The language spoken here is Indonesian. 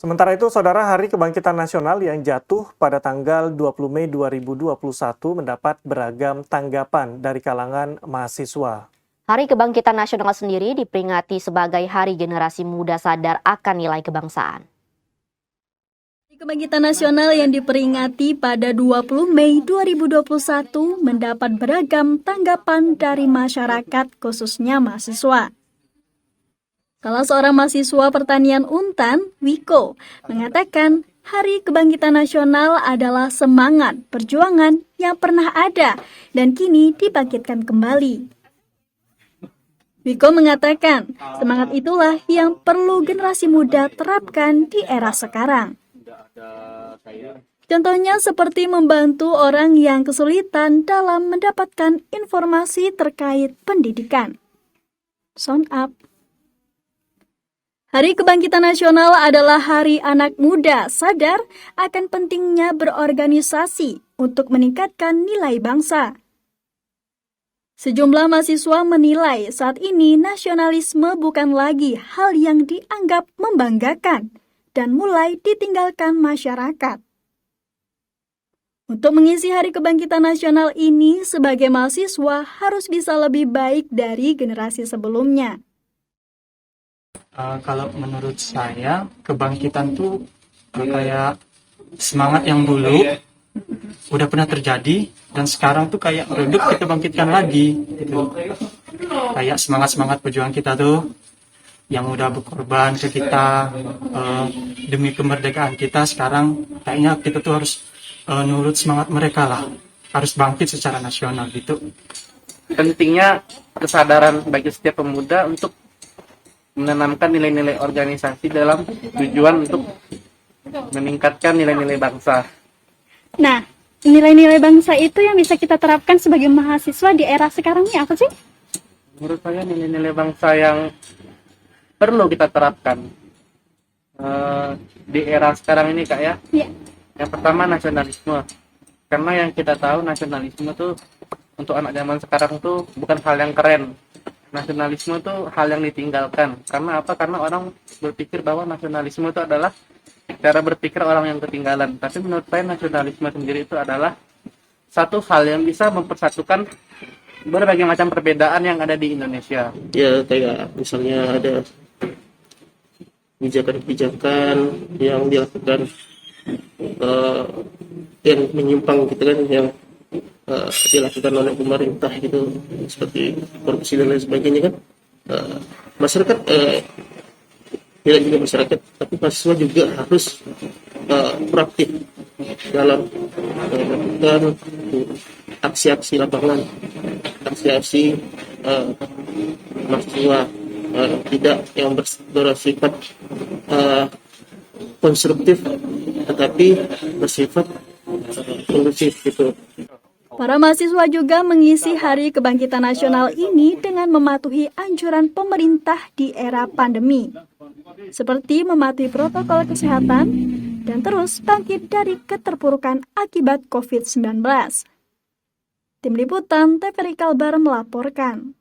Sementara itu, Saudara, Hari Kebangkitan Nasional yang jatuh pada tanggal 20 Mei 2021 mendapat beragam tanggapan dari kalangan mahasiswa. Hari Kebangkitan Nasional sendiri diperingati sebagai hari generasi muda sadar akan nilai kebangsaan. Hari Kebangkitan Nasional yang diperingati pada 20 Mei 2021 mendapat beragam tanggapan dari masyarakat, khususnya mahasiswa. Salah seorang mahasiswa pertanian Untan, Wiko, mengatakan Hari Kebangkitan Nasional adalah semangat perjuangan yang pernah ada dan kini dibangkitkan kembali. Wiko mengatakan semangat itulah yang perlu generasi muda terapkan di era sekarang. Contohnya seperti membantu orang yang kesulitan dalam mendapatkan informasi terkait pendidikan. Sound up. Hari Kebangkitan Nasional adalah hari anak muda sadar akan pentingnya berorganisasi untuk meningkatkan nilai bangsa. Sejumlah mahasiswa menilai saat ini nasionalisme bukan lagi hal yang dianggap membanggakan dan mulai ditinggalkan masyarakat. Untuk mengisi Hari Kebangkitan Nasional ini, sebagai mahasiswa harus bisa lebih baik dari generasi sebelumnya. Kalau menurut saya, kebangkitan tuh kayak semangat yang dulu udah pernah terjadi dan sekarang tuh kayak redup kita bangkitkan lagi gitu. Kayak semangat pejuang kita tuh yang udah berkorban ke kita demi kemerdekaan kita, sekarang kayaknya kita tuh harus nurut semangat mereka lah, harus bangkit secara nasional gitu. Pentingnya kesadaran bagi setiap pemuda untuk menanamkan nilai-nilai organisasi dalam tujuan untuk meningkatkan nilai-nilai bangsa. Nah, nilai-nilai bangsa itu yang bisa kita terapkan sebagai mahasiswa di era sekarang ini apa sih? Menurut saya nilai-nilai bangsa yang perlu kita terapkan di era sekarang ini, Kak, ya. Ya. Yang pertama nasionalisme. Karena yang kita tahu nasionalisme tuh untuk anak zaman sekarang tuh bukan hal yang keren. Nasionalisme itu hal yang ditinggalkan. Karena apa? Karena orang berpikir bahwa nasionalisme itu adalah cara berpikir orang yang ketinggalan. Tapi menurut saya nasionalisme sendiri itu adalah satu hal yang bisa mempersatukan berbagai macam perbedaan yang ada di Indonesia. Ya, kayak misalnya ada kebijakan-kebijakan yang dilakukan yang menyimpang gitu kan, yang dilakukan oleh pemerintah gitu, seperti korupsi dan lain sebagainya kan. Masyarakat tidak juga masyarakat, tapi mahasiswa juga harus proaktif dalam melakukan aksi-aksi lapangan, aksi-aksi mahasiswa, tidak yang bersifat konstruktif, tetapi bersifat kondusif gitu. Para mahasiswa juga mengisi Hari Kebangkitan Nasional ini dengan mematuhi anjuran pemerintah di era pandemi, seperti mematuhi protokol kesehatan dan terus bangkit dari keterpurukan akibat COVID-19. Tim Liputan TVRI Kalbar melaporkan.